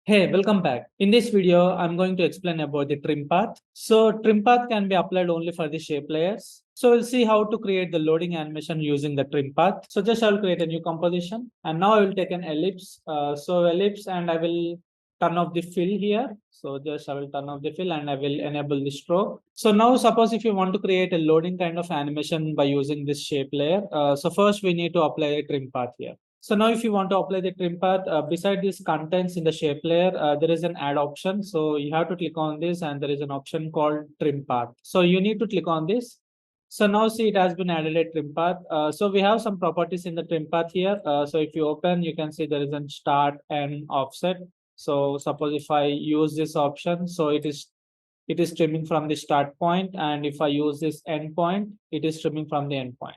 Hey, welcome back. In this video, I'm going to explain about the trim path. So trim path can be applied only for the shape layers. So we'll see how to create the loading animation using the trim path. So just I'll create a new composition and now I will take an ellipse. So ellipse and I will turn off the fill here. So just I will turn off the fill and I will enable the stroke. So now suppose if you want to create a loading kind of animation by using this shape layer. So first we need to apply a trim path here. So now if you want to apply the trim path, beside these contents in the shape layer, there is an add option. So you have to click on this and there is an option called trim path. So you need to click on this. So now see it has been added a trim path. So we have some properties in the trim path here. So if you open, you can see there is a start and offset. So suppose if I use this option, so it is trimming from the start point, and if I use this end point, it is trimming from the end point.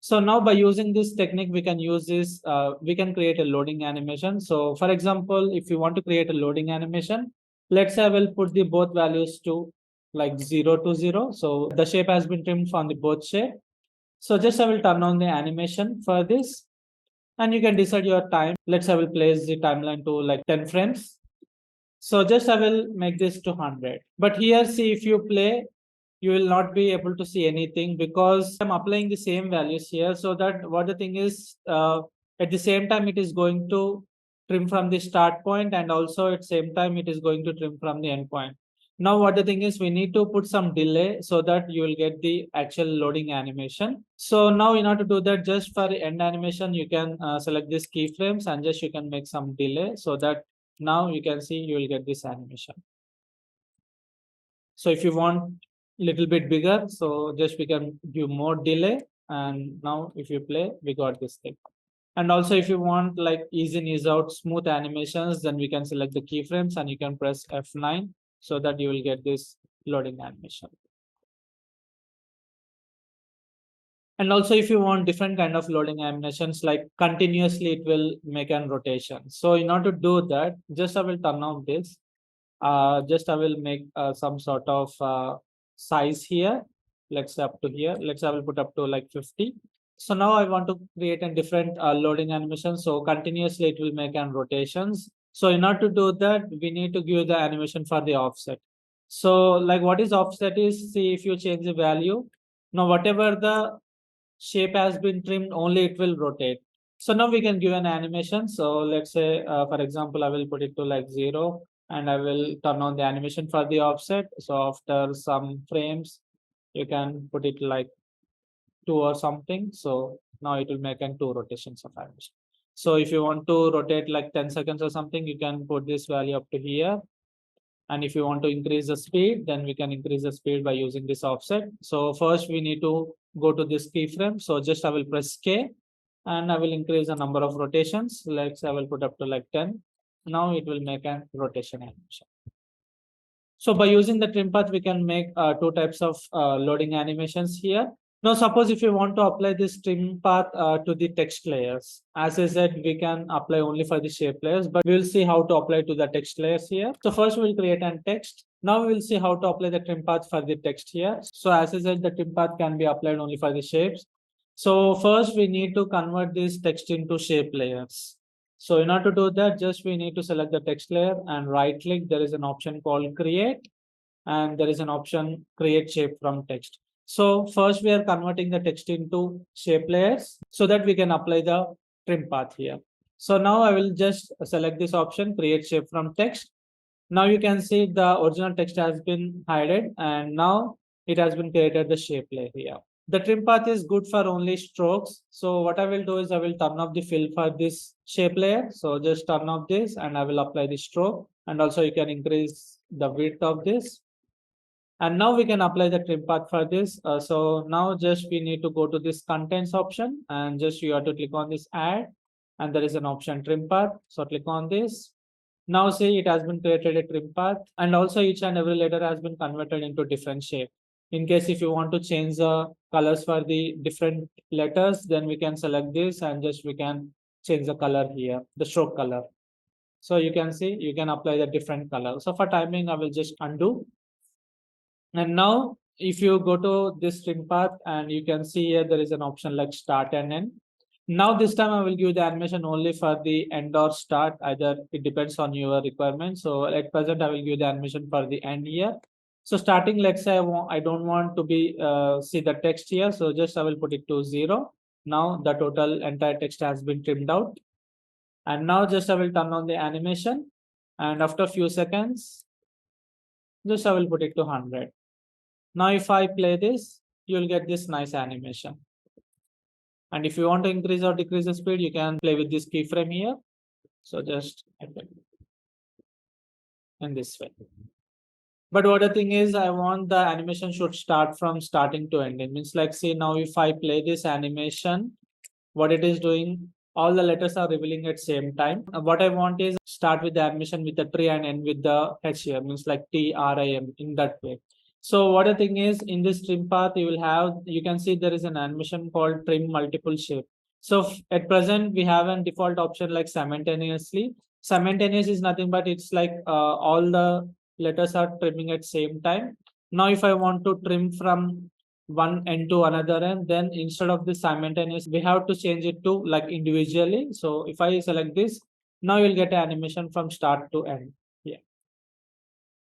So now by using this technique, we can use this, we can create a loading animation. So for example, if you want to create a loading animation, let's say I will put the both values to like 0 to 0. So the shape has been trimmed from the both shape. So just I will turn on the animation for this and you can decide your time. Let's say I will place the timeline to like 10 frames. So just I will make this to 100. But here, see if you play, you will not be able to see anything because I'm applying the same values here. So that what the thing is, at the same time, it is going to trim from the start point and also at same time, it is going to trim from the end point. Now, what the thing is, we need to put some delay so that you will get the actual loading animation. So now in order to do that, just for the end animation, you can select these keyframes and just you can make some delay so that now you can see you will get this animation. So if you want little bit bigger, so just we can give more delay, and now if you play, we got this thing. And also if you want like ease in ease out smooth animations, then we can select the keyframes and you can press F9 so that you will get this loading animation. And also if you want different kind of loading animations, like continuously it will make an rotation. So in order to do that, just I will turn off this. Just I will make some sort of size here. Let's say up to here. Let's say I will put up to like 50. So now I want to create a different loading animation. So continuously it will make an rotations. So in order to do that, we need to give the animation for the offset. So like what is offset is, see if you change the value. Now whatever the shape has been trimmed, only it will rotate. So now we can give an animation. So let's say, for example, I will put it to like 0 and I will turn on the animation for the offset. So after some frames, you can put it like 2 or something. So now it will make an 2 rotations of animation. So if you want to rotate like 10 seconds or something, you can put this value up to here. And if you want to increase the speed, then we can increase the speed by using this offset. So first we need to go to this keyframe. So just I will press K and I will increase the number of rotations. Let's I will put up to like 10. Now it will make a rotation animation. So by using the trim path, we can make two types of loading animations here. Now, suppose if you want to apply this trim path to the text layers, as I said, we can apply only for the shape layers, but we'll see how to apply to the text layers here. So first we'll create an text. Now we'll see how to apply the trim path for the text here. So as I said, the trim path can be applied only for the shapes. So first we need to convert this text into shape layers. So in order to do that, just we need to select the text layer and right click. There is an option called create and there is an option create shape from text. So first we are converting the text into shape layers so that we can apply the trim path here. So now I will just select this option create shape from text. Now you can see the original text has been hidden and now it has been created the shape layer here. The trim path is good for only strokes. So what I will do is I will turn off the fill for this shape layer. So just turn off this and I will apply the stroke. And also you can increase the width of this. And now we can apply the trim path for this. So now just we need to go to this contents option and just you have to click on this add. And there is an option trim path. So click on this. Now see it has been created a trim path and also each and every letter has been converted into different shape. In case if you want to change the colors for the different letters, then we can select this and just we can change the color here, the stroke color. So you can see you can apply the different color. So for timing, I will just undo. And now if you go to this trim path and you can see here there is an option like start and end. Now this time I will give the animation only for the end or start, either it depends on your requirement. So at present I will give the animation for the end here. So starting, let's say I don't want to be see the text here, so just I will put it to 0. Now the total entire text has been trimmed out. And now just I will turn on the animation, and after few seconds just I will put it to 100. Now if I play this, you'll get this nice animation. And if you want to increase or decrease the speed, you can play with this keyframe here. So just in this way. But what the thing is, I want the animation should start from starting to end. It means like, see now if I play this animation, what it is doing, all the letters are revealing at same time. What I want is start with the animation with the tree and end with the H here, means like TRIM, in that way. So what the thing is, in this trim path, you can see there is an animation called trim multiple shape. So at present, we have a default option like simultaneously. Simultaneous is nothing but it's like all the letters are trimming at same time. Now, if I want to trim from one end to another end, then instead of this simultaneous, we have to change it to like individually. So if I select this, now you'll get an animation from start to end. Yeah.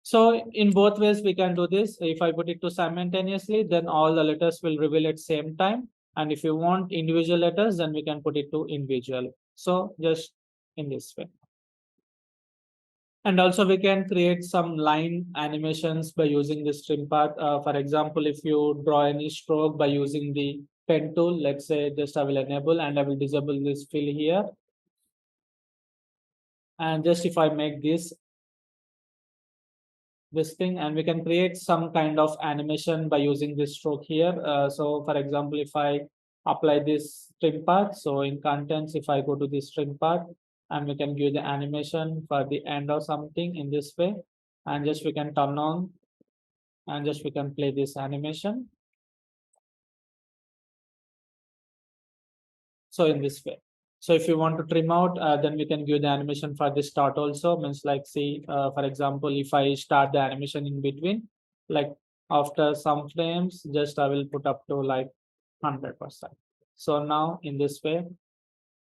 So in both ways we can do this. If I put it to simultaneously, then all the letters will reveal at same time. And if you want individual letters, then we can put it to individual. So just in this way. And also we can create some line animations by using this trim path. For example, if you draw any stroke by using the pen tool, let's say just I will enable and I will disable this fill here. And just if I make this thing, and we can create some kind of animation by using this stroke here. So for example, if I apply this trim path, so in contents, if I go to this trim path, and we can give the animation for the end or something in this way, and just we can turn on, and just we can play this animation. So in this way. So if you want to trim out, then we can give the animation for the start also. Means like, see, for example, if I start the animation in between, like after some frames, just I will put up to like 100%. So now in this way,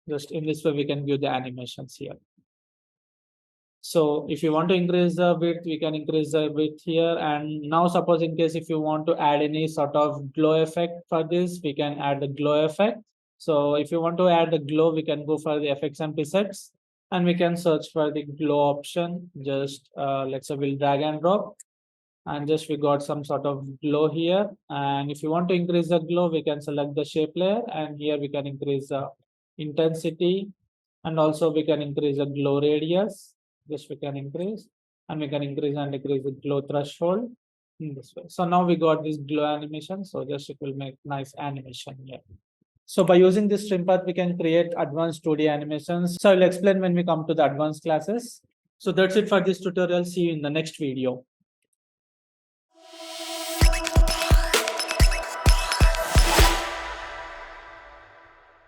just in this way, we can give the animations here. So if you want to increase the width, we can increase the width here. And now suppose in case if you want to add any sort of glow effect for this, we can add the glow effect. So if you want to add the glow, we can go for the effects and presets, and we can search for the glow option. Just let's say we'll drag and drop, and just we got some sort of glow here. And if you want to increase the glow, we can select the shape layer, and here we can increase the intensity, and also we can increase the glow radius. Just we can increase, and we can increase and decrease the glow threshold in this way. So now we got this glow animation. So just it will make nice animation here. So by using this trim path, we can create advanced 2D animations. So I'll explain when we come to the advanced classes. So that's it for this tutorial. See you in the next video.